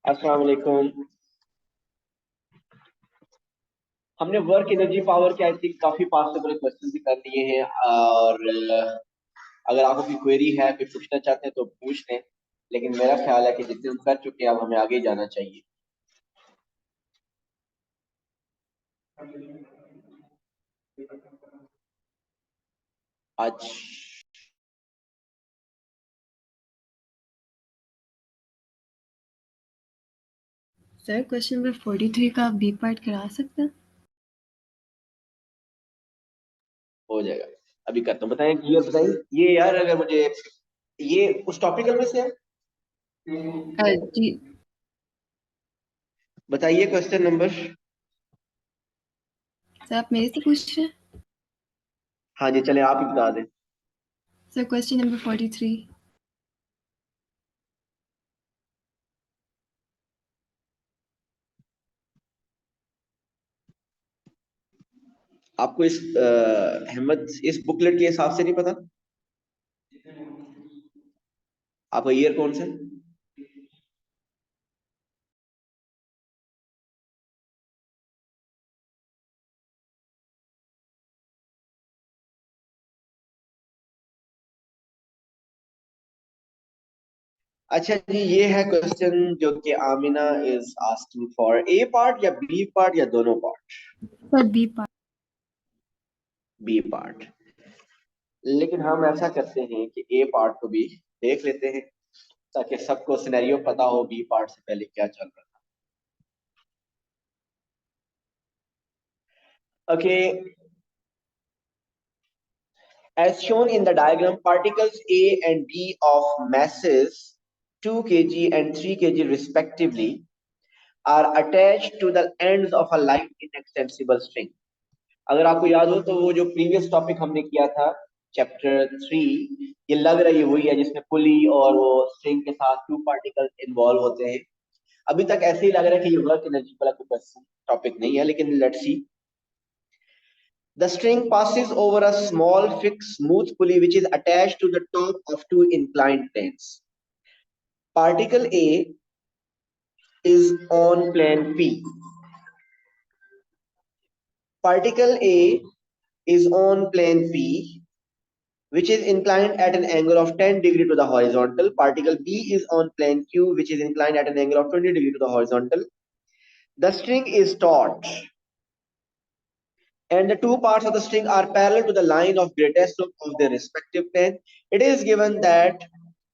अस्सलाम वालेकुम। हमने वर्क एनर्जी पावर के आई थिंक काफी पास से बड़े क्वेश्चन भी कर लिए हैं और अगर आपको कोई क्वेरी है कोई पूछना चाहते हैं तो पूछ लें। लेकिन मेरा ख्याल है कि जितने हम कर चुके हैं अब हमें आगे जाना चाहिए। आज सर क्वेश्चन नंबर 43 का बी पार्ट करा सकते हैं? हो जाएगा, अभी करता हूँ। बताएं, ये बताइए, ये यार अगर मुझे ये उस टॉपिकल में से है। जी बताइए क्वेश्चन नंबर। सर, आप मेरे से पूछ रहे हैं? हाँ जी, चले आप ही बता दें। Sir question number 43। आपको इस अहमद इस बुकलेट के हिसाब से नहीं पता? आपका ईयर कौन सा है? अच्छा जी, ये है क्वेश्चन जो कि Amina is asking for. A part या बी पार्ट या दोनों part? Sir B part. B part. लेकिन हम ऐसा करते हैं कि ए पार्ट को भी देख लेते हैं ताकि सबको सिनेरियो पता हो बी पार्ट से पहले क्या चल रहा था। Okay, as shown in the diagram, particles A and B of masses 2 kg and 3 kg respectively are attached to the ends of a light inextensible string. अगर आपको याद हो तो वो जो प्रीवियस टॉपिक हमने किया था चैप्टर 3, ये लग रही वही है जिसमें पुली और वो स्ट्रिंग के साथ टू पार्टिकल्स इन्वॉल्व होते हैं। अभी तक ऐसे ही लग रहा है कि ये वर्क एनर्जी वाला कोई क्वेश्चन टॉपिक नहीं है, लेकिन let's see. The string passes over a small fixed smooth pulley which is attached to the top of two inclined planes. Particle A is on plane P. Particle A is on plane P, which is inclined at an angle of 10 degree to the horizontal. Particle B is on plane Q, which is inclined at an angle of 20 degree to the horizontal. The string is taut, and the two parts of the string are parallel to the line of greatest slope of their respective plane. It is given that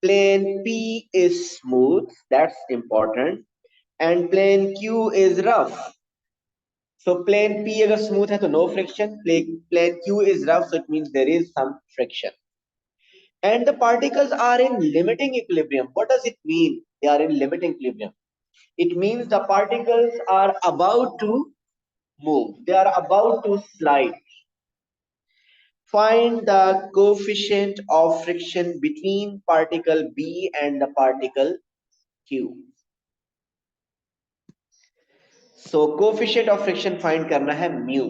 plane P is smooth, that's important, and plane Q is rough. So plane P agar smooth hai to no friction, plane Q is rough, so it means there is some friction. And the particles are in limiting equilibrium. What does it mean? They are in limiting equilibrium. It means the particles are about to move. They are about to slide. Find the coefficient of friction between particle B and the particle Q. So coefficient of friction find करना है mu,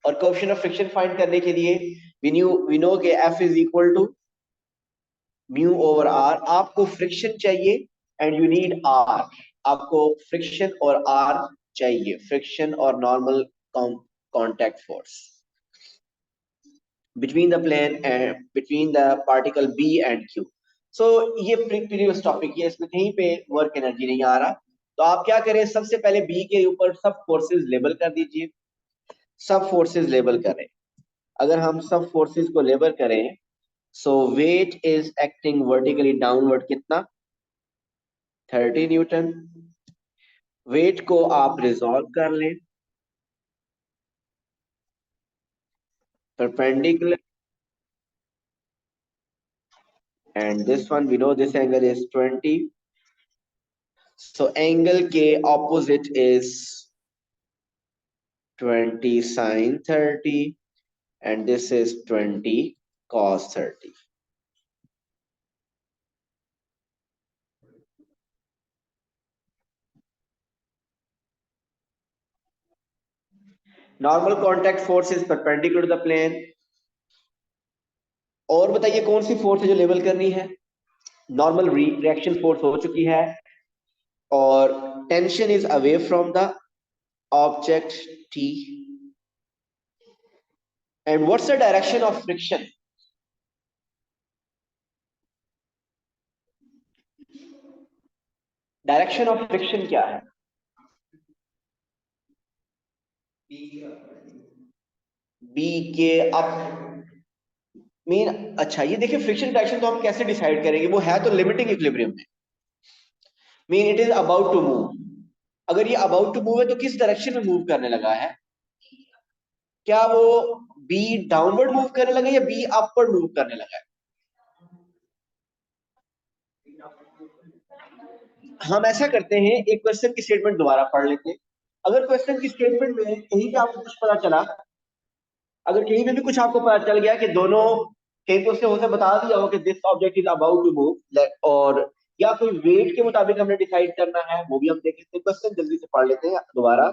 और coefficient of friction find करने के लिए we know कि F is equal to mu over R. आपको friction चाहिए and you need R. आपको friction और R चाहिए, friction और normal contact force between the plane and between the particle B and Q. So ये previous topic है, इसमें कहीं पे work energy नहीं आ रहा, तो आप क्या करें, सबसे पहले B के ऊपर सब forces लेबल कर दीजिए। सब forces लेबल करें। अगर हम सब forces को लेबल करें, so weight is acting vertically downward कितना, 30 न्यूटन। वेट को आप रिजॉल्व कर लें, perpendicular, and this one we know this angle is 20, so angle के opposite is 20 sin 30 and this is 20 cos 30. Normal contact force is perpendicular to the plane. और बताइए कौन सी force है जो लेवल करनी है? नॉर्मल रिएक्शन फोर्स हो चुकी है, और tension is away from the object T, and what's the direction of friction? Direction of friction क्या है? बी के अप मीन, अच्छा ये देखिए फ्रिक्शन डायरेक्शन तो हम कैसे डिसाइड करेंगे, वो है तो लिमिटिंग इक्विलिब्रियम में, mean it is about to move. अगर ये अबाउट टू मूव है तो किस डायरेक्शन में मूव करने लगा है? क्या वो बी डाउनवर्ड मूव करने लगा या बी अपवर्ड मूव करने लगा है? हम ऐसा करते हैं, एक क्वेश्चन की स्टेटमेंट दोबारा पढ़ लेते हैं। अगर क्वेश्चन की स्टेटमेंट में कहीं पे आपको कुछ पता चला, अगर कहीं पे भी कुछ आपको पता चल गया कि दोनों, कहीं पे उसने उसे बता दिया हो कि this object is about to move, और या कोई वेट के मुताबिक हमने डिसाइड करना है, वो भी हम देख लेते हैं। क्वेश्चन जल्दी से पढ़ लेते हैं दोबारा।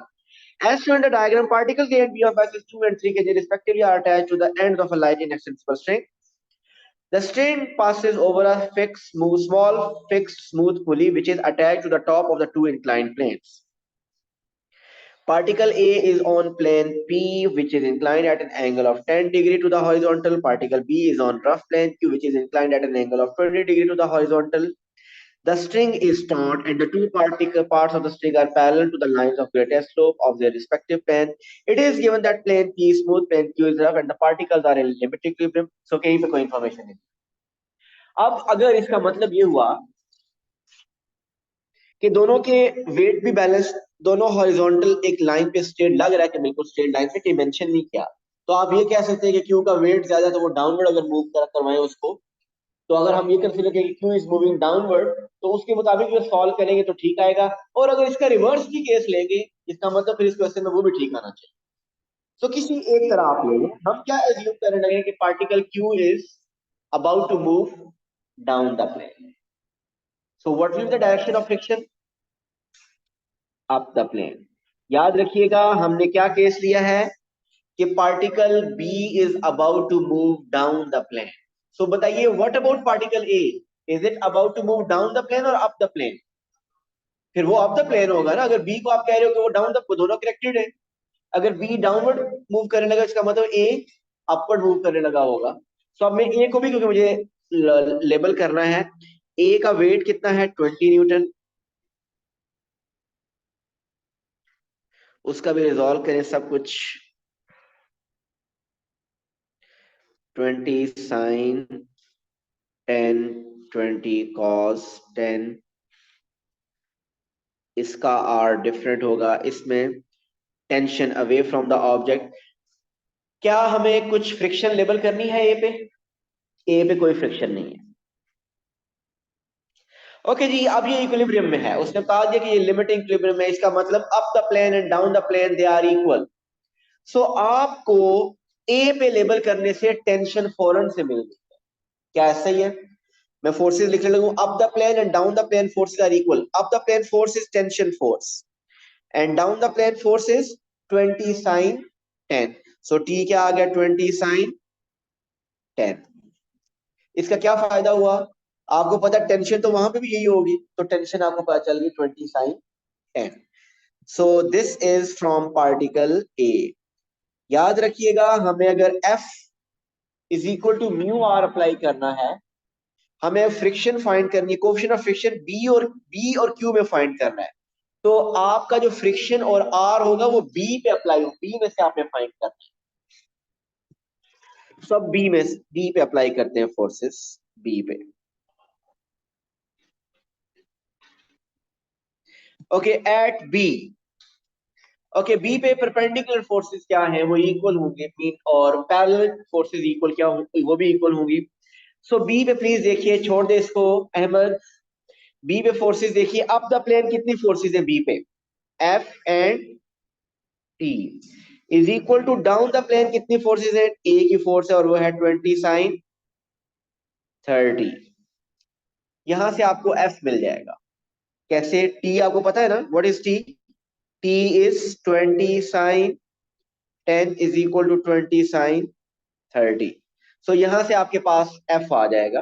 As shown in the diagram, particles A and B of masses 2 and 3 kg respectively are attached to the ends of a light in extensible string. The string passes over a fixed, small, fixed, smooth pulley which is attached to the top of the two inclined planes. Particle A is on plane P, which is inclined at an angle of 10 degree to the horizontal. Particle B is on rough plane Q, which is inclined at an angle of 20 degree to the horizontal. The string is taut and the two particle parts of the string are parallel to the lines of greatest slope of their respective plane. It is given that plane P is smooth, plane Q is rough, and the particles are in limit equilibrium. So कहीं पे कोई information नहीं। अब अगर इसका मतलब ये हुआ कि दोनों के वेट भी बैलेंस, दोनों हॉरिजॉन्टल एक लाइन पे स्ट्रेट लग रहा है कि बिल्कुल स्ट्रेट लाइन पे, कहीं मेंशन नहीं किया, तो आप ये कह सकते हैं कि क्यू का वेट ज्यादा है तो वो डाउनवर्ड अगर मूव करवाएं उसको, तो अगर हम ये कंसीडर करें कि क्यू इज मूविंग डाउनवर्ड, तो उसके मुताबिक जो सॉल्व करेंगे तो ठीक आएगा। और अगर इसका रिवर्स भी केस लेंगे, इसका मतलब फिर इस क्वेश्चन में वो भी ठीक आना चाहिए। तो किसी एक तरह आप ले लें, हम क्या एज्यूम करने लगे कि particle Q is about to move down the plane. So what will the direction of friction? Up the plane. याद रखिएगा हमने क्या केस लिया है कि particle B is about to move down the plane. So बताइए what about particle A, is it about to move down the plane और up the plane? फिर वो अप द प्लेन होगा ना। अगर बी को आप कह रहे हो कि वो डाउन द, दोनों कनेक्टेड है। अगर बी डाउनवर्ड मूव करने लगा इसका मतलब ए अपवर्ड मूव करने लगा होगा। सो अब मैं ए को भी, क्योंकि मुझे लेबल करना है, ए का वेट कितना है 20 न्यूटन, उसका भी रिजॉल्व करें सब कुछ। 20 sin 10, 20 cos 10, इसका आर डिफरेंट होगा, इसमें tension away from the object. क्या हमें कुछ फ्रिक्शन लेबल करनी है ए पे? ए पे कोई फ्रिक्शन नहीं है। ओके जी, अब ये इक्विलिब्रियम में है, उसने कहा दिया कि ये लिमिटिंग इक्विलिब्रियम है, इसका मतलब up the plane and down the plane they are equal. So आपको ए पे लेबल करने से टेंशन फौरन से मिल गई। क्या ऐसा ही है? मैं फोर्सेस लिखने लगूं, up the plane and down the plane forces are equal. Up the plane force is tension force and down the plane force is 20 sin 10। So T क्या आ गया? 20 sin 10। इसका क्या फायदा हुआ? आपको पता टेंशन तो वहां पे भी यही होगी, तो टेंशन आपको पता चल गई 20 sin 10। So this is from particle A. याद रखिएगा हमें अगर F is equal to mu R apply करना है, हमें फ्रिक्शन फाइंड करनी है, कोएफिशिएंट ऑफ फ्रिक्शन बी और क्यू में फाइंड करना है। तो आपका जो फ्रिक्शन और आर होगा वो बी पे अप्लाई हो, बी में से आपने फाइंड करना है। सब बी पे अप्लाई करते हैं फोर्सेस, बी पे। Okay at B, okay B पे परपेंडिकुलर फोर्सेस क्या हैं? वो इक्वल होंगे मीन, और पैरेलल फोर्सेस इक्वल क्या होंगी? वो भी इक्वल होंगी। सो बी पे प्लीज देखिए, छोड़ दे इसको अहमद। बी पे फोर्सेस देखिए, अप द प्लेन कितनी फोर्सेस है बी पे? F and T. Is equal to down the plane कितनी फोर्सेस है? ए की फोर्स है और वो है 20 sin 30। यहां से आपको एफ मिल जाएगा। कैसे? टी आपको पता है ना, what is T? T is 20 sin 10 is equal to 20 sin 30। So यहां से आपके पास एफ आ जाएगा।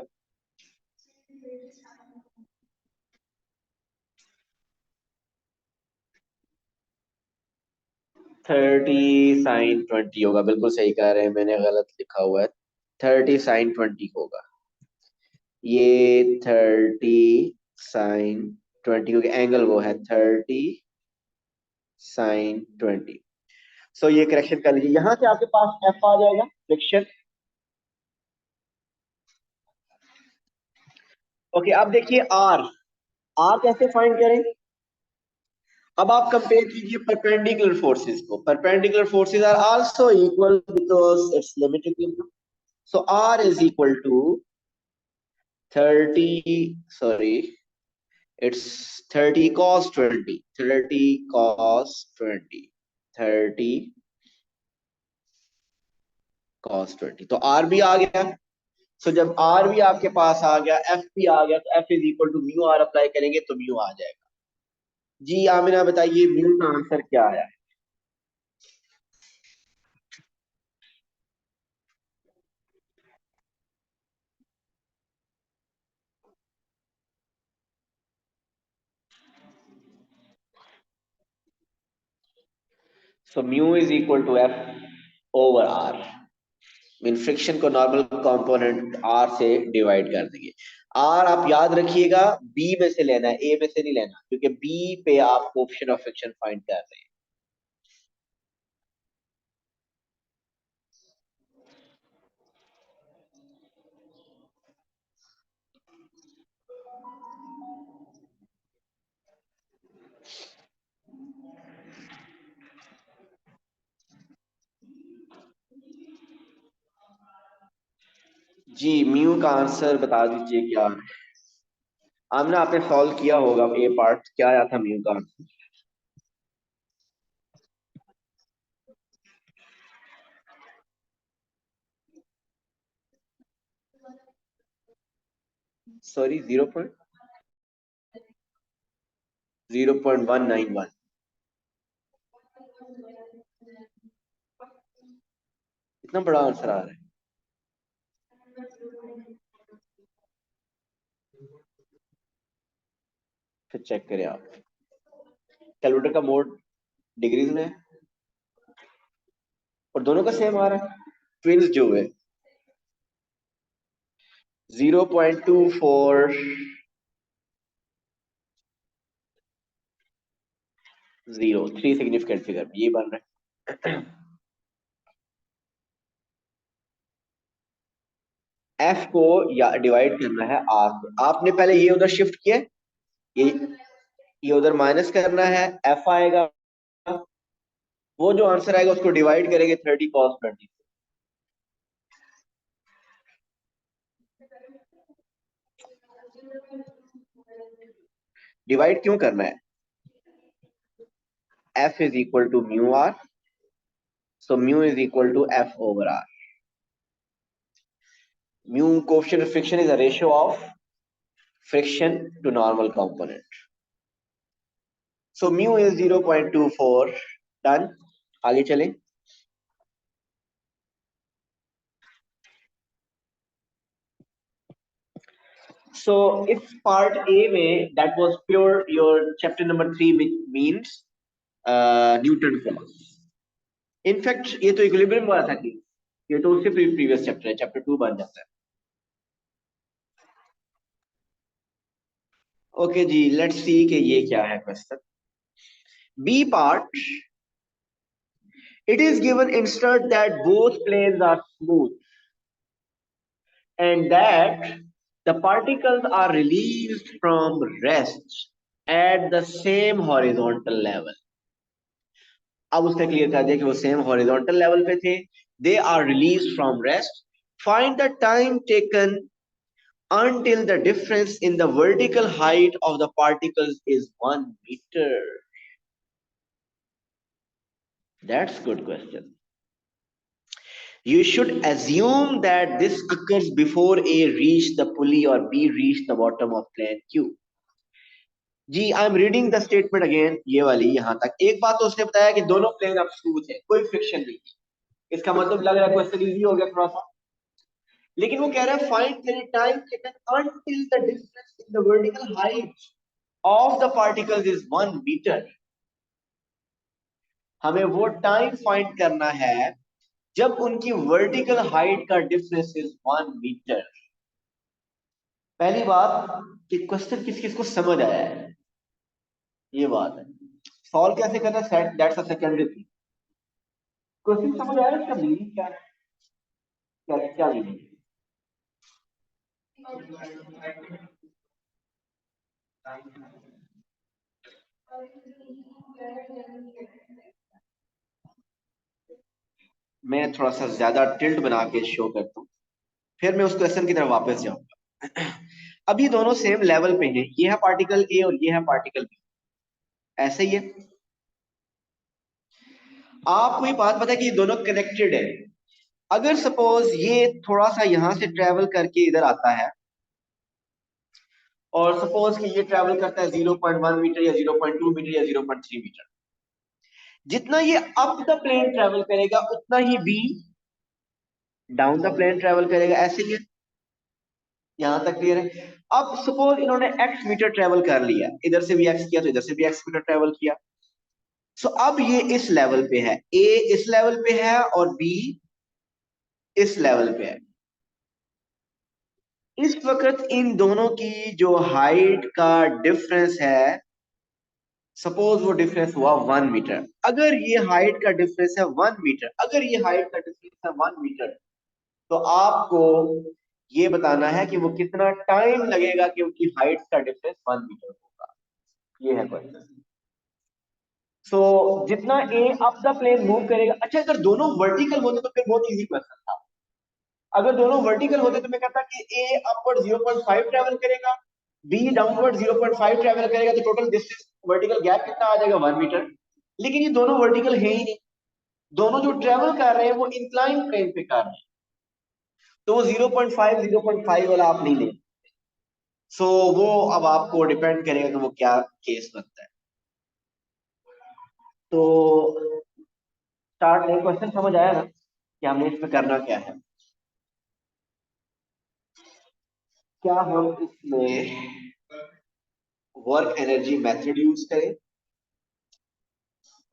30 साइन 20 होगा, बिल्कुल सही कह रहे हैं, मैंने गलत लिखा हुआ है, 30 साइन 20 होगा ये, 30 साइन 20, क्योंकि एंगल वो है 30 साइन 20। सो ये करेक्शन कर लीजिए, यहां से आपके पास एफ आ जाएगा फ्रिक्शन। ओके, अब देखिए आर, आर कैसे फाइंड करें। अब आप कंपेयर कीजिए परपेंडिकुलर फोर्सेस को, perpendicular forces are also equal because it's limited. So R is equal to 30, sorry, it's 30 cos 20, 30 cos 20, 30 cos 20। तो आर भी आ गया। सो जब आर भी आपके पास आ गया, एफ भी आ गया, तो F is equal to mu R apply करेंगे तो म्यू आ जाएगा। जी आमिना बताइए म्यू का आंसर क्या आया है। So mu is equal to F over R, mean friction को नॉर्मल कंपोनेंट आर से डिवाइड कर देंगे। आर आप याद रखिएगा बी में से लेना है, ए में से नहीं लेना, क्योंकि बी पे आप कोएफिशिएंट ऑफ फ्रिक्शन फाइंड कर रहे हैं। जी म्यू का आंसर बता दीजिए क्या। आमना आपने सॉल्व किया होगा ए पार्ट, क्या आया था म्यू का आंसर। सॉरी 0.191। इतना बड़ा आंसर आ रहा है। फिर चेक करें आप, कैलकुलेटर का मोड डिग्रीज में है और दोनों का सेम आ रहा है, ट्विंस जो है 0.24 0 3 सिग्निफिकेंट फिगर ये बन रहा है। एफ को या डिवाइड करना है आर से, आपने पहले ये उधर शिफ्ट किया, ये ये उधर माइनस करना है, एफ आएगा, वो जो आंसर आएगा उसको डिवाइड करेंगे 30 cos 20। डिवाइड क्यों करना है, F is equal to mu R, so mu is equal to F over R. Mu coefficient of friction is a ratio of friction to normal component, so mu is 0.24। Done, आगे चलें। So if part A में that was pure your chapter number 3 which means Newton force। In fact ये तो equilibrium वाला था कि ये तो उससे प्रीवियस चैप्टर है, चैप्टर 2 बन जाता है। ओके जी, लेट्स सी कि ये क्या है question. B part, it is given instead that both planes are smooth and that the particles are released from rest at the same horizontal level। अब उसने क्लियर कर दिया कि वो सेम हॉरिजॉन्टल लेवल पे थे। They are release from rest, find the time taken until the difference in the vertical height of the particles is 1 meter। That's good question। You should assume that this occurs before A reach the pulley or B reach the bottom of plane Q। जी I am reading the statement again, ये वाली यहां तक एक बात तो उसने बताया कि दोनों प्लेन अब स्मूथ है, कोई फ्रिक्शन नहीं है। इसका मतलब लग रहा है क्वेश्चन इजी हो गया थोड़ा सा, लेकिन वो कह रहा है find the time taken until the difference in the vertical height of the particles is 1 meter। हमें वो टाइम फाइंड करना है जब उनकी वर्टिकल हाइट का डिफरेंस इज 1 मीटर। पहली बात कि क्वेश्चन किस किस को समझ आया है, ये बात है। सॉल्व कैसे करना है that's a secondary thing. Question समझ आया, इसका मीनिंग क्या है, क्या क्या मीनिंग। मैं थोड़ा सा ज्यादा टिल्ट बना के शो करता हूँ, फिर मैं उस क्वेश्चन की तरफ वापस जाऊंगा। अभी दोनों सेम लेवल पे हैं, ये है पार्टिकल ए और ये है पार्टिकल बी, ऐसे ही है। आपको ये बात पता है कि ये दोनों कनेक्टेड है। अगर सपोज ये थोड़ा सा यहां से ट्रेवल करके इधर आता है, और सपोज कि ये ट्रेवल करता है 0.1 मीटर या 0.2 मीटर या 0.3 मीटर, जितना ये अप द प्लेन ट्रेवल करेगा उतना ही B down the plane travel करेगा, ऐसे ही है। यहां तक क्लियर है। अब सपोज इन्होंने x मीटर ट्रेवल कर लिया, इधर से भी x किया तो इधर से भी x मीटर ट्रेवल किया। सो अब ये इस लेवल पे है, a इस लेवल पे है और b इस लेवल पे है। इस वक्त इन दोनों की जो हाइट का डिफरेंस है, सपोज वो डिफरेंस हुआ 1 मीटर। अगर ये हाइट का डिफरेंस है 1 मीटर, अगर ये हाइट का डिफरेंस है 1 मीटर, तो आपको ये बताना है कि वो कितना टाइम लगेगा कि उनकी हाइट का डिफरेंस 1 मीटर होगा। ये है क्वेश्चन। सो जितना ए अप द प्लेन मूव करेगा। अच्छा, अगर दोनों वर्टिकल होते तो फिर बहुत इजी क्वेश्चन था। अगर दोनों वर्टिकल होते तो मैं कहता कि ए अपवर्ड 0.5 ट्रेवल करेगा, बी डाउनवर्ड 0.5 ट्रेवल करेगा, तो टोटल डिस्टेंस वर्टिकल गैप कितना आ जाएगा, 1 मीटर। लेकिन ये दोनों वर्टिकल है ही नहीं, दोनों जो ट्रेवल कर रहे हैं वो इंक्लाइन प्लेन पे कर रहे हैं, तो वो 0.5 वाला आप नहीं ले। सो वो अब आपको डिपेंड करेगा कि वो क्या केस बनता है। तो स्टार्ट, क्वेश्चन समझ आया ना कि हमने इसमें करना क्या है। क्या हम इसमें वर्क एनर्जी मेथड यूज करें,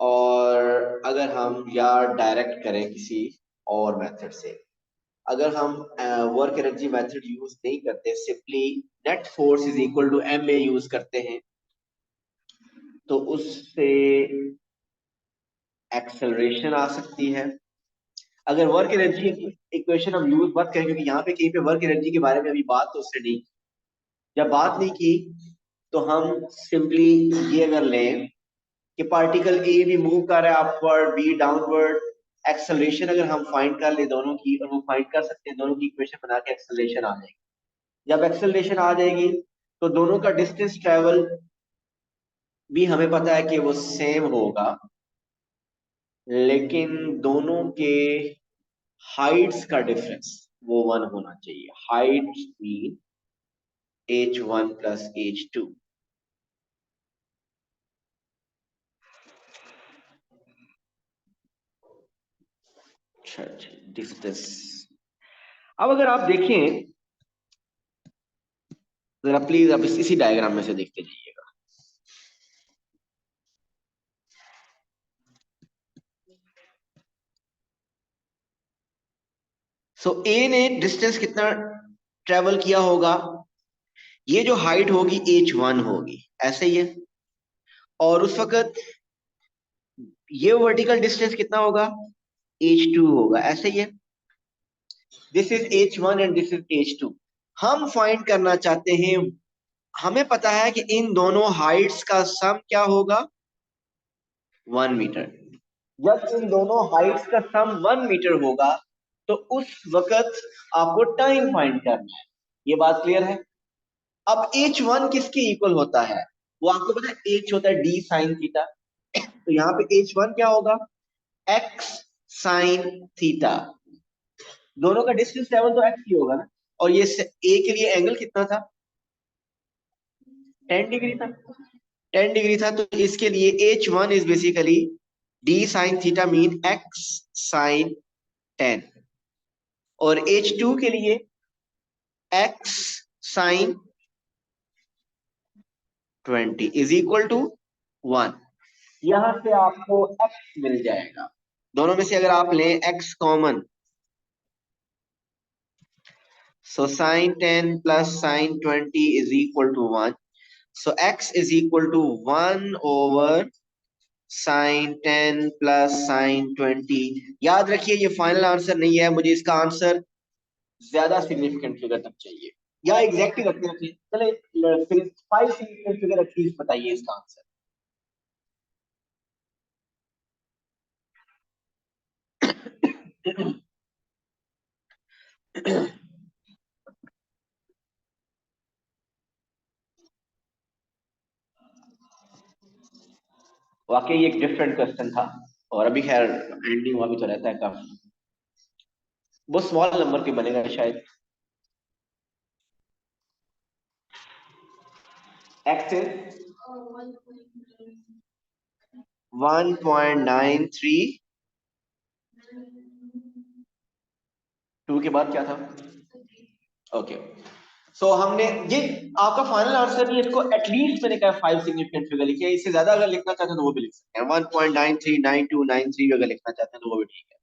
और अगर हम या डायरेक्ट करें किसी और मेथड से। अगर हम वर्क एनर्जी मेथड यूज नहीं करते, simply net force is equal to M A use करते हैं, तो उससे एक्सेलरेशन आ सकती है। अगर वर्क एनर्जी इक्वेशन हम यूज मत करें, क्योंकि यहाँ पे कहीं पे वर्क एनर्जी के बारे में अभी बात तो उससे नहीं, जब बात नहीं की, तो हम सिंपली ये अगर लें कि पार्टिकल ए भी मूव कर रहा है अपवर्ड, बी डाउनवर्ड, एक्सेलरेशन अगर हम फाइंड कर ले दोनों की, और वो फाइंड कर सकते हैं, दोनों की इक्वेशन बना के एक्सेलरेशन आ जाएगी। जब एक्सेलरेशन आ जाएगी तो दोनों का डिस्टेंस ट्रेवल भी हमें पता है कि वो सेम होगा, लेकिन दोनों के हाइट्स का डिफरेंस वो 1 होना चाहिए। Height mean h1 plus h2। अच्छा, डिस्टेंस। अब अगर आप देखें, जरा प्लीज आप इसी डायग्राम में से देखते जाइएगा। सो ए ने डिस्टेंस कितना ट्रेवल किया होगा, ये जो हाइट होगी h1 होगी, ऐसे ही है। और उस वक्त ये वर्टिकल डिस्टेंस कितना होगा, h2 होगा, ऐसे ही है। This is h1 and this is h2। हम फाइंड करना चाहते हैं, हमें पता है कि इन दोनों हाइट्स का सम क्या होगा, 1 मीटर। जब इन दोनों हाइट्स का सम 1 मीटर होगा, तो उस वक्त आपको टाइम फाइंड करना है। ये बात क्लियर है। अब h1 किसके इक्वल होता है, वो आपको पता है, h होता है d साइन थीटा। तो यहाँ पे h1 क्या होगा, x साइन थीटा। दोनों का डिस्टेंस लेवल तो x ही होगा ना, और ये a के लिए एंगल कितना था, 10 डिग्री था। 10 डिग्री था, तो इसके लिए h1 is basically d sine theta mean x sine 10, और h2 के लिए x sine 20 is equal to 1। यहां से आपको x मिल जाएगा। दोनों में से अगर आप लें x common, so sin 10 plus sin 20 is equal to 1. So x is equal to 1 over sin 10 plus sin 20। याद रखिए ये फाइनल आंसर नहीं है, मुझे इसका आंसर ज्यादा सिग्निफिकेंट फिगर तक चाहिए, या एग्जैक्टली रखते रखिए, चले फिर 5 सिग्निफिकेंट फिगर एटलीस्ट बताइए इसका आंसर। वाकई एक डिफरेंट क्वेश्चन था, और अभी खैर एंडिंग हुआ भी तो रहता है काफी, वो स्मॉल नंबर के बनेगा शायद। x is 1.93, 2 के बाद क्या था? ओके, सो हमने ये आपका फाइनल आंसर नहीं है, इसको एटलीस्ट मैंने कहा 5 सिग्निफिकेंट फिगर लिखिए, इससे ज्यादा अगर लिखना चाहते हैं तो वो भी लिख सकते हैं, 1.939293 अगर लिखना चाहते हैं तो वो भी ठीक है।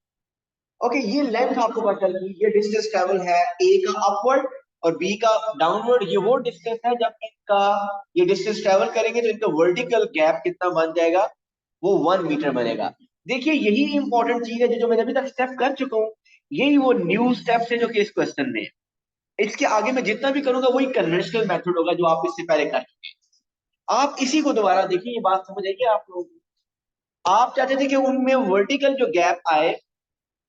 ओके, ये लेंथ आपको पता चल रही है, ये डिस्टेंस ट्रेवल है ए का अपवर्ड और बी का डाउनवर्ड, ये वो डिस्टेंस है जब इनका ये डिस्टेंस ट्रेवल करेंगे तो इनका वर्टिकल गैप कितना बन जाएगा, वो 1 मीटर बनेगा। देखिए यही इंपॉर्टेंट चीज है जो मैंने अभी तक स्टेप कर चुका हूँ, यही वो न्यू स्टेप्स है जो कि इस क्वेश्चन में है। इसके आगे मैं जितना भी करूंगा वही कन्वेंशनल मेथड होगा जो आप इससे पहले कर चुके हैं। आप इसी को दोबारा देखिए, ये बात समझ आएगी आप लोग। आप चाहते थे कि उनमें वर्टिकल जो गैप आए,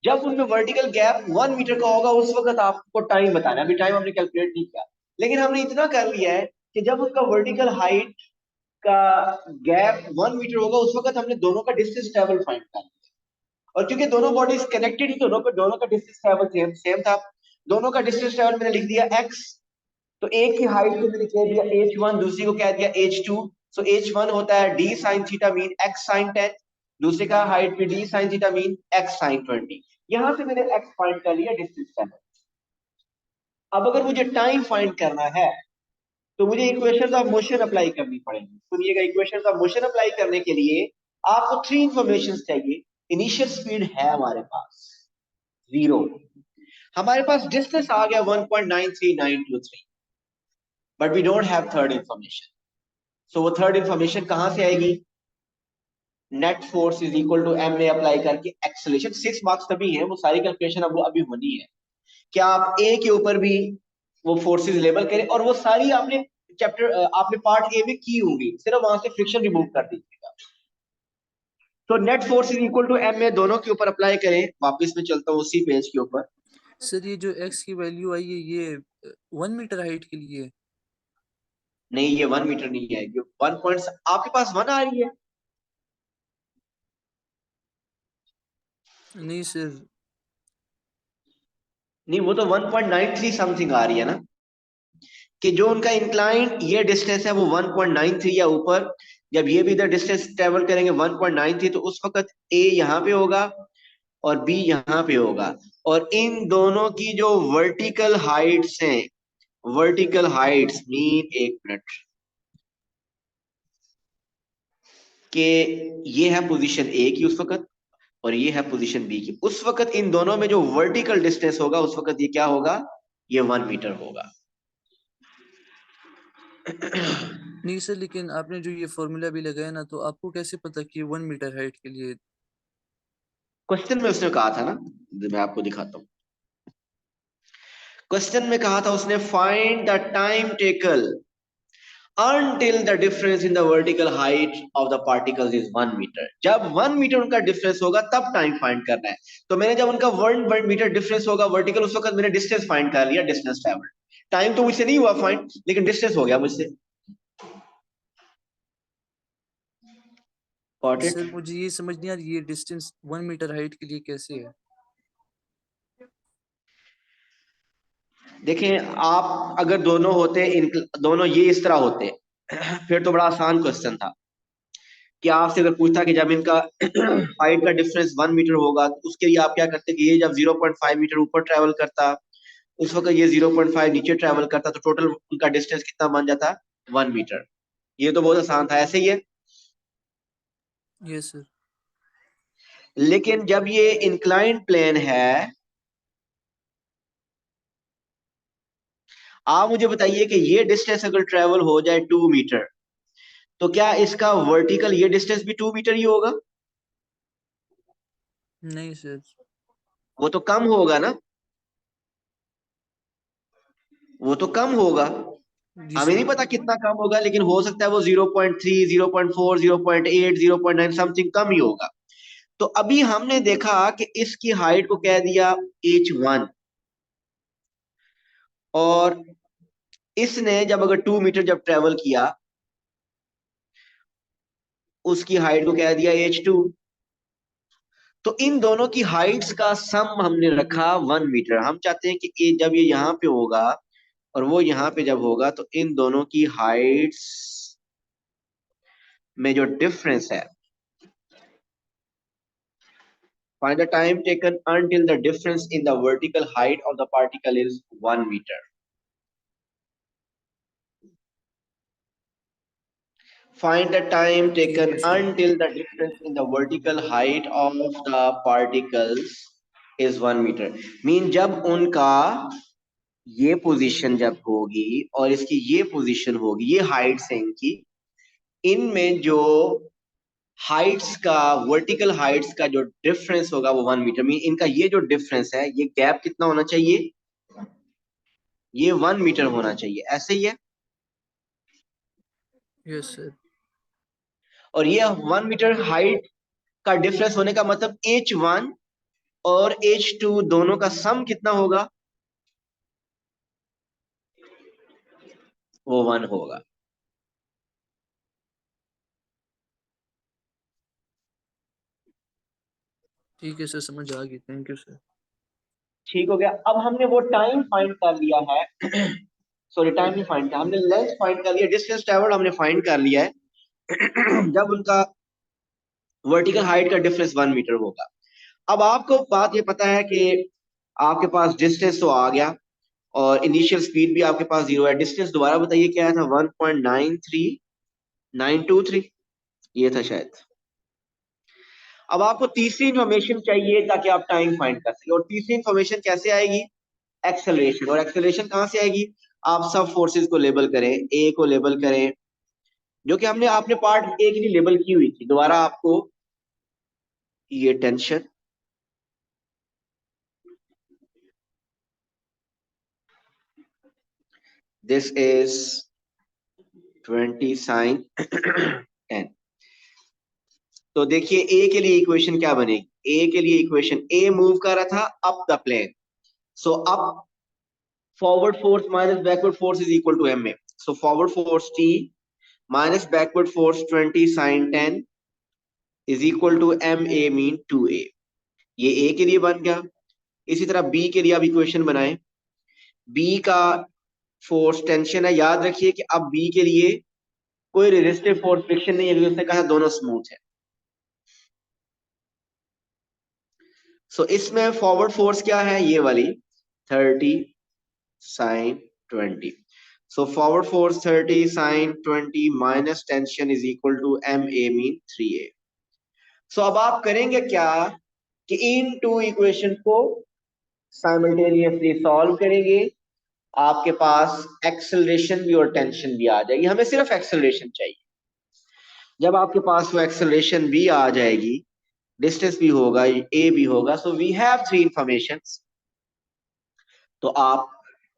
जब उनमें वर्टिकल गैप 1 मीटर का होगा उस वक्त आपको टाइम बताना है, अभी टाइम हमने कैलकुलेट नहीं किया, लेकिन हमने इतना कर लिया है कि जब उनका वर्टिकल हाइट का गैप 1 मीटर होगा उस वक्त हमने दोनों का डिस्टेंस ट्रेवल फाइंड कर लिया। और क्योंकि दोनों बॉडीज कनेक्टेड ही, दोनों का डिस्टेंस ट्रेवल सेम सेम था, दोनों का डिस्टेंस ट्रेवल मैंने लिख दिया x। तो एक की हाइट को मैंने कह दिया h1, दूसरी को कह दिया h2। सो h1 होता है d sin theta mean x sin 10, दूसरे का हाइट भी d sin theta mean x sin 20। यहां से मैंने x फाइंड कर लिया, डिस्टेंस ट्रेवल। अब अगर मुझे टाइम फाइंड करना है तो मुझे इक्वेशन ऑफ मोशन अप्लाई करनी पड़ेगी। सुनिएगा, इक्वेशन ऑफ मोशन अप्लाई करने के लिए आपको 3 इंफॉर्मेशन चाहिए। इनिशियल स्पीड है हमारे पास 0, हमारे पास डिस्टेंस आ गया 1.93923, but we don't have third information. So वो थर्ड इंफॉर्मेशन कहां से आएगी? Net force is equal to M a apply करके एक्सेलरेशन। 6 मार्क्स तभी है, वो सारी कैलकुलेशन अब वो अभी होनी है। क्या आप ए के ऊपर भी वो फोर्सेस लेबल करें, और वो सारी आपने चैप्टर आपने पार्ट ए में की होंगी, सिर्फ वहां से फ्रिक्शन रिमूव कर दीजिएगा। तो net force is equal to M A दोनों के ऊपर अप्लाई करें। वापस में चलता हूँ उसी पेज के ऊपर। सर ये जो x की वैल्यू आई है ये 1 मीटर हाइट के लिए? नहीं, ये 1 मीटर नहीं है, ये 1 पॉइंट आपके पास 1 आ रही है। नहीं सर। नहीं, वो तो 1.93 समथिंग आ रही है ना, कि जो उनका इंक्लाइन ये डिस्टेंस है वो 1.93 या ऊपर, जब ये भी इधर डिस्टेंस ट्रेवल करेंगे 1.93, तो उस वक्त ए यहाँ पे होगा और बी यहाँ पे होगा, और इन दोनों की जो वर्टिकल हाइट्स हैं, वर्टिकल हाइट्स मीन, एक मिनट, के ये है पोजीशन ए की उस वक्त और ये है पोजीशन बी की उस वक्त, इन दोनों में जो वर्टिकल डिस्टेंस होगा उस वक्त ये क्या होगा, ये 1 मीटर होगा। नहीं सर, लेकिन आपने जो ये फॉर्मूला भी लगाया ना, तो आपको कैसे पता कि 1 मीटर हाइट के लिए? क्वेश्चन में उसने कहा था ना, मैं आपको दिखाता हूँ। क्वेश्चन में कहा था उसने, find the time tackle until the difference in the vertical height of the particles is 1 meter। जब 1 मीटर उनका डिफरेंस होगा तब टाइम फाइंड करना है। तो मैंने जब उनका 1 मीटर डिफरेंस होगा वर्टिकल, उस वक्त मैंने डिस्टेंस फाइंड कर लिया, डिस्टेंस ट्रेवल। टाइम तो मुझसे नहीं हुआ फाइंड, लेकिन डिस्टेंस हो गया मुझसे। Got it? सर मुझे ये समझ नहीं आ रही ये डिस्टेंस 1 मीटर हाइट के लिए कैसे है? देखें, आप अगर दोनों होते, दोनों ये इस तरह होते फिर तो बड़ा आसान क्वेश्चन था कि आपसे अगर पूछता कि जब इनका हाइट का डिफरेंस 1 मीटर होगा तो उसके लिए आप क्या करते कि ये जब 0.5 मीटर ऊपर ट्रेवल करता, उस वक्त ये 0.5 नीचे ट्रेवल करता, तो टोटल उनका डिस्टेंस कितना बन जाता, 1 मीटर। ये तो बहुत आसान था, ऐसे ही है। Yes sir. लेकिन जब ये इंक्लाइंड प्लेन है, आप मुझे बताइए कि ये डिस्टेंस अगर ट्रेवल हो जाए 2 मीटर, तो क्या इसका वर्टिकल ये डिस्टेंस भी 2 मीटर ही होगा? नहीं सर। वो तो कम होगा ना, वो तो कम होगा। जी हमें नहीं सर। पता कितना कम होगा, लेकिन हो सकता है वो 0.3, 0.4, 0.8, 0.9 समथिंग कम ही होगा। तो अभी हमने देखा कि इसकी हाइट को कह दिया h1, और इसने जब अगर 2 मीटर जब ट्रेवल किया, उसकी हाइट को कह दिया h2। तो इन दोनों की हाइट्स का सम हमने रखा 1 मीटर। हम चाहते हैं कि जब ये यहाँ पे होगा और वो यहाँ पे जब होगा, तो इन दोनों की हाइट्स में जो डिफरेंस है, find the time taken until the difference in the vertical height of the particle is 1 meter. Find the time ठीक taken है sir. until the difference in the vertical height of the particles is 1 meter. Mean जब उनका ये position जब होगी और इसकी ये पोजीशन होगी, ये हाइट्स है इनकी, इनमें जो हाइट्स का, वर्टिकल हाइट्स का जो डिफरेंस होगा वो 1 मीटर। मीन इनका ये जो डिफरेंस है, ये गैप कितना होना चाहिए? ये 1 मीटर होना चाहिए, ऐसे ही है। Yes sir. और ये 1 मीटर हाइट का डिफरेंस होने का मतलब h1 और h2 दोनों का सम कितना होगा? वो 1 होगा। ठीक है सर, समझ आ गई, थैंक यू सर। ठीक हो गया। अब हमने वो टाइम फाइंड कर लिया है। सॉरी, टाइम नहीं फाइंड किया हमने, लेंथ फाइंड कर लिया, डिस्टेंस ट्रेवल्ड हमने फाइंड कर लिया है। जब उनका वर्टिकल हाइट का डिफरेंस 1 मीटर होगा। अब आपको बात ये पता है कि आपके पास डिस्टेंस तो आ गया और इनिशियल स्पीड भी आपके पास 0 है। डिस्टेंस दोबारा बताइए क्या था? 1.93923, ये था शायद। अब आपको तीसरी इंफॉर्मेशन चाहिए ताकि आप टाइम फाइंड कर सके, और तीसरी इंफॉर्मेशन कैसे आएगी? एक्सेलरेशन। और एक्सेलरेशन कहां से आएगी? आप सब फोर्सेस को लेबल करें, ए को लेबल करें, जो कि हमने आपने पार्ट ए के लिए लेबल की हुई थी। दोबारा आपको ये टेंशन, दिस इज 20 साइन 10। तो देखिए ए के लिए इक्वेशन क्या बनेगी? ए के लिए इक्वेशन, ए मूव कर रहा था up the plane, so up forward force minus backward force is equal to M A. So forward force T minus backward force 20 sine 10 is equal to M A, mean 2a। ये ए के लिए बन गया। इसी तरह बी के लिए आप इक्वेशन बनाएं। बी का फोर्स टेंशन है, याद रखिए कि अब बी के लिए कोई रेजिस्टिव फोर्स फ्रिक्शन नहीं है, क्योंकि उसने कहा दोनों स्मूथ है। सो इसमें फॉरवर्ड फोर्स क्या है? ये वाली 30 sine 20। So forward force 30 sine 20 minus tension is equal to M A, mean 3a। So अब आप करेंगे क्या कि इन टू इक्वेशन को साइमल्टेनियसली सॉल्व करेंगे। आपके पास एक्सेलरेशन भी और टेंशन भी आ जाएगी। हमें सिर्फ एक्सेलरेशन चाहिए। जब आपके पास वो एक्सेलरेशन भी आ जाएगी, डिस्टेंस भी होगा, ए भी होगा, so we have three informations, तो आप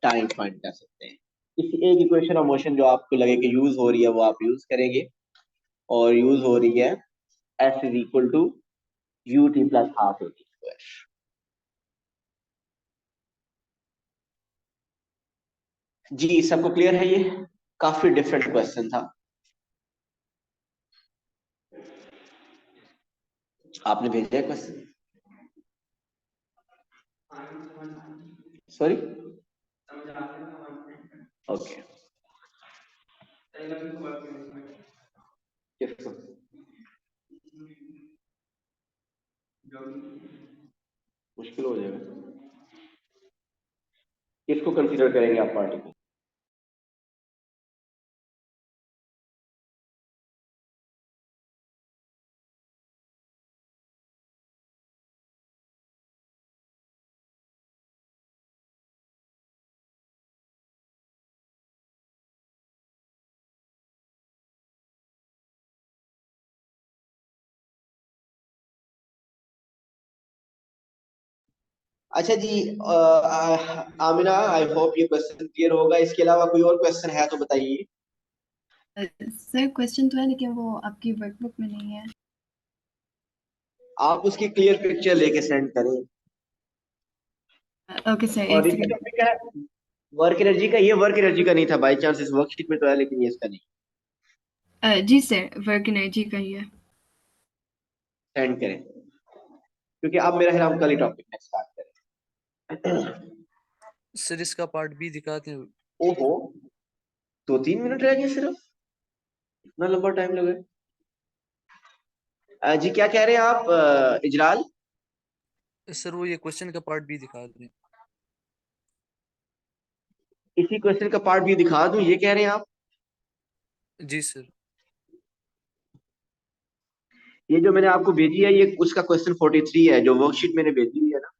टाइम फाइंड कर सकते हैं। किसी एक इक्वेशन ऑफ मोशन जो आपको लगे कि यूज हो रही है वो आप यूज करेंगे, और यूज हो रही है s is equal to u t plus half a t square. जी, सबको क्लियर है? ये काफी डिफरेंट क्वेश्चन था। आपने भेजा है क्वेश्चन? Sorry, okay. किसको? मुश्किल हो जाएगा। किसको कंसीडर करेंगे आप पार्टी को? अच्छा जी, आमिना, आई होप ये क्वेश्चन क्लियर होगा। इसके अलावा कोई और क्वेश्चन है तो बताइए। सर क्वेश्चन तो है लेकिन वो आपकी वर्कबुक में नहीं है। आप उसकी क्लियर पिक्चर लेके सेंड करें। ओके सर, और एक ये सेकंड। टॉपिक है वर्क एनर्जी का। ये वर्क एनर्जी का नहीं था, बाई चांस इस वर्कशीट में तो है, लेकिन ये इसका नहीं। जी सर, वर्क एनर्जी का ही है। सेंड करें, क्योंकि अब मेरा है, हम कल ही टॉपिक नेक्स्ट स्टार्ट करें। सर इसका पार्ट बी दिखाते हैं। ओहो, 2-3 मिनट रह गए सिर्फ, इतना लंबा टाइम लगे। जी क्या कह रहे हैं आप, इजलाल? सर वो ये क्वेश्चन का पार्ट बी दिखा दें। इसी क्वेश्चन का पार्ट भी दिखा दूं, ये कह रहे हैं आप? जी सर। ये जो मैंने आपको भेजी है, ये उसका क्वेश्चन 43 है, जो वर्कशीट मैंने भेजी हुई है ना,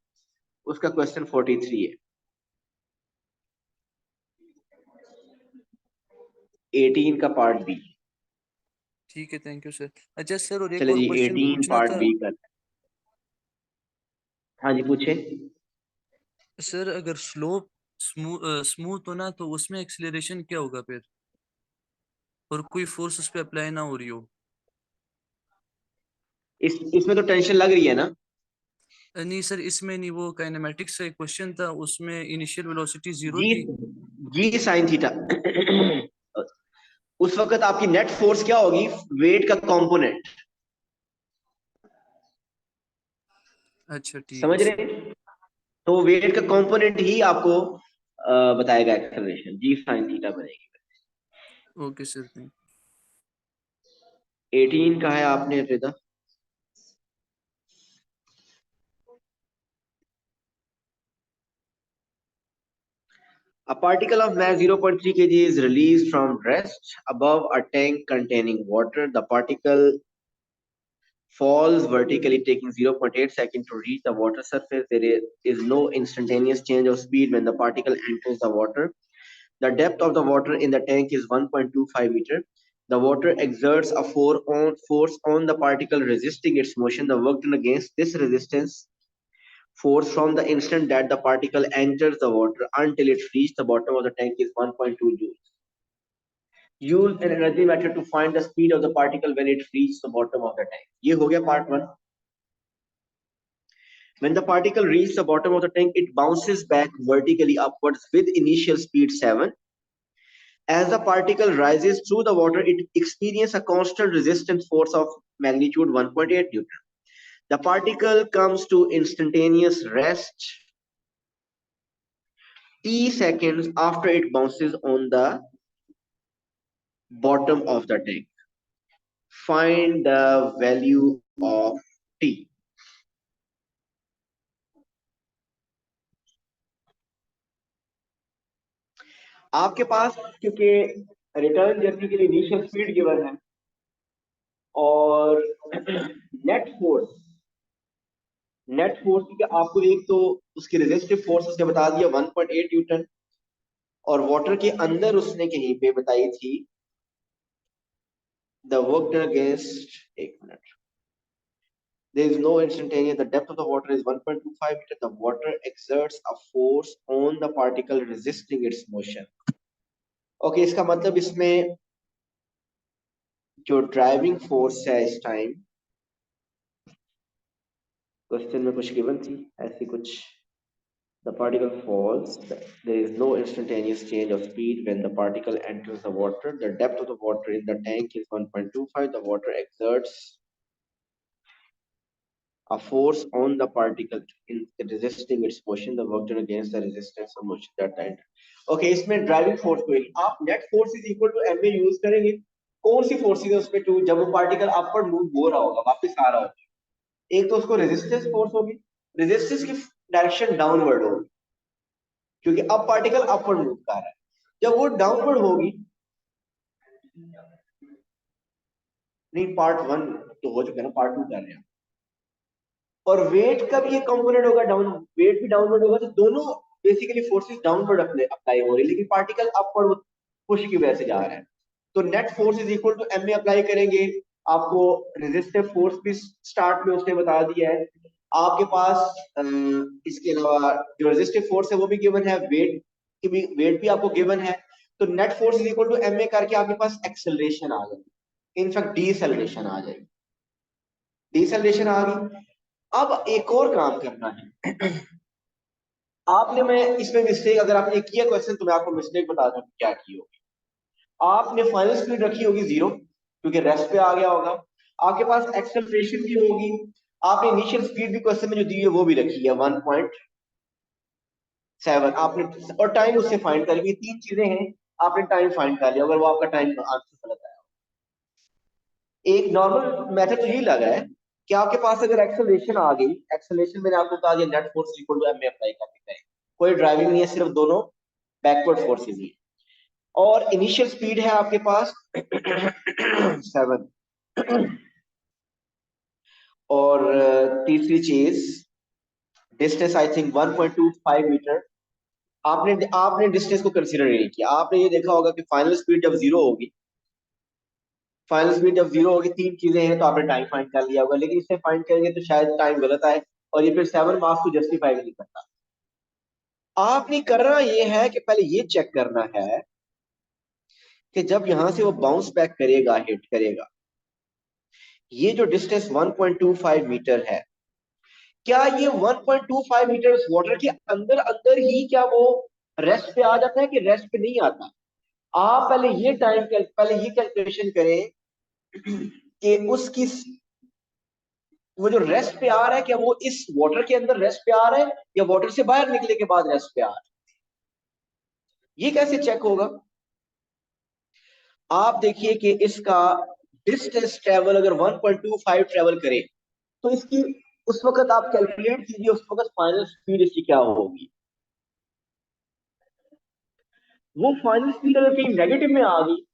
उसका क्वेश्चन 43 है। 18 का पार्ट बी। ठीक है, थैंक यू सर। अच्छा सर, और एक चले और जी, क्वेश्चन 18 पूछना पार्ट था। बी का। हाँ जी, पूछे। सर अगर स्लोप स्मूथ हो ना, तो उसमें एक्सीलरेशन क्या होगा फिर, और कोई फोर्स उस पर अप्लाई ना हो रही हो। इसमें तो टेंशन लग रही है ना? नहीं सर, इसमें नहीं, वो काइनेमेटिक्स का एक क्वेश्चन था, उसमें इनिशियल वेलोसिटी जीरो जी, थी। जी साइन थीटा। उस वक्त आपकी नेट फोर्स क्या होगी, वेट का कंपोनेंट। अच्छा ठीक है समझ रहे सर। हैं? तो वेट का कंपोनेंट ही आपको बताएगा एक्सेलरेशन, जी साइन थीटा बनेगी। Okay sir, thank. 18 का है आपने रिदा? A particle of mass 0.3 kg is released from rest above a tank containing water. The particle falls vertically, taking 0.8 seconds to reach the water surface. There is no instantaneous change of speed when the particle enters the water. The depth of the water in the tank is 1.25 meter. The water exerts a force on the particle, resisting its motion. The work done against this resistance force from the instant that the particle enters the water until it reaches the bottom of the tank is 1.2 joules. Use an energy method to find the speed of the particle when it reaches the bottom of the tank. ये हो गया part 1. When the particle reaches the bottom of the tank, it bounces back vertically upwards with initial speed 7. As the particle rises through the water, it experiences a constant resistance force of magnitude 1.8 Newton. The particle comes to instantaneous rest t seconds after it bounces on the bottom of the tank. Find the value of t. आपके पास क्योंकि return journey के लिए initial speed given है और net force की आपको एक तो उसकी रेजिस्टिव फोर्स उसने बता दिया 1.8 न्यूटन, और वाटर के अंदर उसने कहीं पे बताई थी द वर्क डन अगेंस्ट, एक minute, there is no instantaneous, the depth of the water is 1.25 meter, the water exerts a force on the particle resisting its motion. Okay, इसका मतलब इसमें जो ड्राइविंग फोर्स है इस टाइम, क्वेश्चन में कुछ given थी ऐसी कुछ, the particle falls, there is no instantaneous change of speed when the particle enters the water. The depth of the water in the tank is 1.25. The water exerts a force on the particle in resisting its motion. The work done against the resistance of motion that time. Okay, इसमें driving force को आप net force is equal to M use करेंगे। कौन सी forces है उसमें to, जब वो particle upward move हो रहा होगा, वापस आ रहा होगा, एक तो उसको रेजिस्टेंस फोर्स होगी, रेजिस्टेंस की डायरेक्शन डाउनवर्ड होगी, क्योंकि अब पार्टिकल अपवर्ड मूव कर रहा है। जब वो डाउनवर्ड होगी, नहीं पार्ट 1 तो हो चुका है ना, पार्ट 2 कर रहे हैं। और वेट का भी एक कंपोनेंट होगा डाउन, वेट भी डाउनवर्ड होगा, तो दोनों बेसिकली फोर्सेस डाउनवर्ड अप्लाई हो रही है, लेकिन पार्टिकल अपवर्ड पुश की वजह से जा रहा है। तो net force is equal to M में अप्लाई करेंगे। आपको रेजिस्टिव फोर्स भी स्टार्ट में उसने बता दिया है, आपके पास इसके अलावा जो रेजिस्टिव फोर्स है वो भी गिवन है, वेट भी आपको गिवन है। तो net force is equal to M A करके आपके पास एक्सेलरेशन आ जाएगी, इनफैक्ट डीसेलरेशन आ जाएगी, डीसेलरेशन आ गई। अब एक और काम करना है आपने, मैं इसमें मिस्टेक अगर आपने किया क्वेश्चन तो मैं आपको मिस्टेक बता दूं क्या की होगी। आपने फाइनल स्पीड रखी होगी 0 क्योंकि रेस्ट पे आ गया होगा, आपके पास एक्सेलरेशन भी होगी, आपने इनिशियल स्पीड भी क्वेश्चन में जो दी है वो भी रखी है 1.7 आपने, और टाइम उससे फाइंड कर लिया। 3 चीजें हैं, आपने टाइम फाइंड कर लिया। अगर वो आपका टाइम आंसर गलत आया, एक नॉर्मल मेथड तो यही लगा है कि आपके पास अगर एक्सेलरेशन आ गई, एक्सेलरेशन मैंने आपको कहा net force equal to M में अप्लाई करके करें, कोई ड्राइविंग नहीं है, सिर्फ दोनों बैकवर्ड फोर्सेस ही। और इनिशियल स्पीड है आपके पास 7, और तीसरी चीज डिस्टेंस आई थिंक 1.25 मीटर। आपने आपने डिस्टेंस को कंसीडर नहीं किया। आपने ये देखा होगा कि फाइनल स्पीड जब 0 होगी, फाइनल स्पीड जब 0 होगी, 3 चीजें हैं तो आपने टाइम फाइंड कर लिया होगा, लेकिन इससे फाइंड करेंगे तो शायद टाइम गलत आए और ये फिर 7 मार्क्स को जस्टिफाई नहीं करता। आपने करना ये है कि पहले ये चेक करना है कि जब यहां से वो बाउंस बैक करेगा, हिट करेगा, ये जो डिस्टेंस 1.25 मीटर है, क्या ये 1.25 मीटर उस वाटर के अंदर अंदर ही क्या वो रेस्ट पे आ जाता है कि रेस्ट पे नहीं आता। आप पहले ये कैलकुलेशन करें कि उसकी वो जो रेस्ट पे आ रहा है क्या वो इस वाटर के अंदर रेस्ट पे आ रहा है या वाटर से बाहर निकले के बाद रेस्ट पे आ रहा है। ये कैसे चेक होगा? आप देखिए कि इसका डिस्टेंस ट्रेवल अगर 1.25 ट्रेवल करे तो इसकी उस वक्त आप कैलकुलेट कीजिए उस वक्त फाइनल स्पीड इसकी क्या होगी। वो फाइनल स्पीड अगर कहीं नेगेटिव में आ गई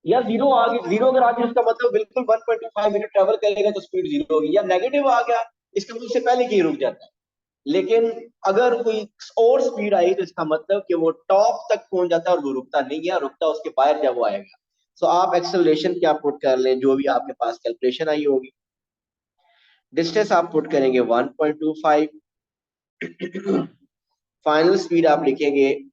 या 0 आ गई, 0 अगर आ गई उसका मतलब बिल्कुल 1.25 मीटर ट्रेवल करेगा तो स्पीड 0 होगी, या नेगेटिव आ गया इसका मतलब उससे पहले कहीं रुक जाता है। लेकिन अगर कोई और स्पीड आई तो इसका मतलब कि वो टॉप तक पहुंच जाता है और वो रुकता नहीं है, रुकता उसके बाहर जब वो आएगा। सो आप एक्सेलरेशन क्या पुट कर लें, जो भी आपके पास कैलकुलेशन आई होगी, डिस्टेंस आप पुट करेंगे 1.25, फाइनल स्पीड आप लिखेंगे,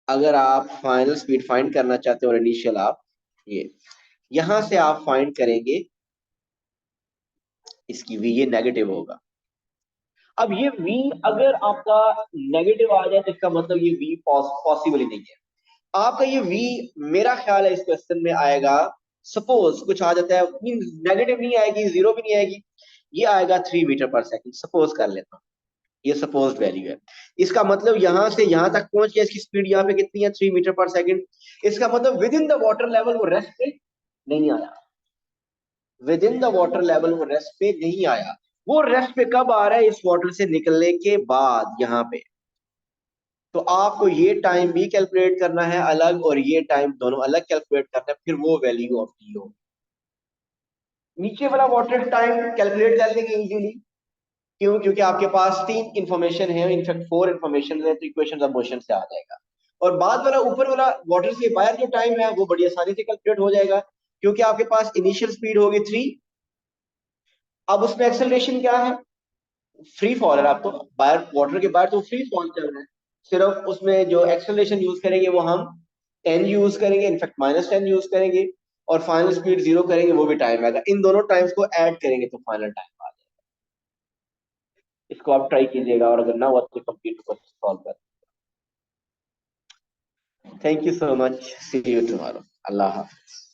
अगर आप फाइनल स्पीड फाइंड करना चाहते हो और इनिशियल आप ये यहां से आप फाइंड करेंगे इसकी v, ये नेगेटिव होगा। अब ये v अगर आपका नेगेटिव आ जाए तो इसका मतलब ये v पॉसिबल ही नहीं है। आपका ये v मेरा ख्याल है इस क्वेश्चन में आएगा, सपोज कुछ आ जाता है, नेगेटिव नहीं आएगी, 0 भी नहीं आएगी, ये आएगा 3 मीटर पर सेकंड, सपोज कर लेता हूँ, ये सपोज वैल्यू है। इसका मतलब यहां से यहां तक पहुंच गया, इसकी स्पीड यहाँ पे कितनी है 3 मीटर पर सेकंड। इसका मतलब with in the water level वो रेस्ट पे नहीं आया, with in the water level वो रेस्ट पे नहीं आया। वो रेस्ट पे कब आ रहा है? इस वाटर से निकलने के बाद यहाँ पे। तो आपको ये टाइम भी कैलकुलेट करना है अलग और ये टाइम दोनों अलग कैलकुलेट करना है, फिर वो वैल्यू ऑफ टी हो। नीचे वाला वाटर टाइम कैलकुलेट कर लेंगे इजीली, क्यों? क्योंकि आपके पास 3 इंफॉर्मेशन है, इनफैक्ट 4 इंफॉर्मेशन है, तो इक्वेशन ऑफ मोशन से आ जाएगा। और बाद वाला ऊपर वाला वाटर से बाहर जो टाइम है वो बड़ी आसानी से कैलकुलेट हो जाएगा, क्योंकि आपके पास इनिशियल स्पीड होगी 3, अब उसमें एक्सेलरेशन क्या है? फ्री फॉल है, आपको बाहर वाटर के बाहर तो फ्री फॉल चल रहा है, सिर्फ उसमें जो एक्सेलरेशन यूज करेंगे वो हम 10 यूज करेंगे, इनफैक्ट -10 यूज करेंगे, और फाइनल स्पीड 0 करेंगे, वो भी टाइम आएगा। इन दोनों टाइम्स को ऐड करेंगे तो फाइनल टाइम आ जाएगा। इसको आप ट्राई कीजिएगा और अगर ना हुआ तो कंप्लीट सॉल्व कर। Thank you so much, see you tomorrow, अल्लाह हाफिज।